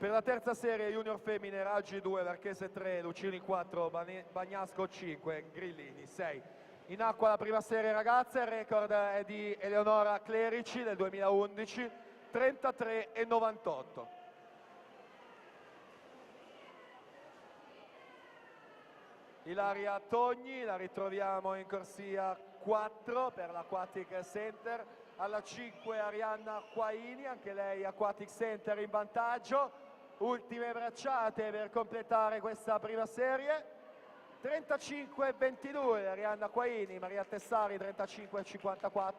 Per la terza serie junior femmine Raggi 2, Varchese 3, Lucini 4, Bagnasco 5, Grillini 6. In acqua la prima serie ragazze, il record è di Eleonora Clerici del 2011, 33,98. Ilaria Togni, la ritroviamo in corsia 4 per l'Aquatic Center. Alla 5 Arianna Quaini, anche lei Aquatic Center in vantaggio. Ultime bracciate per completare questa prima serie. 35,22 Arianna Quaini, Maria Tessari 35,54.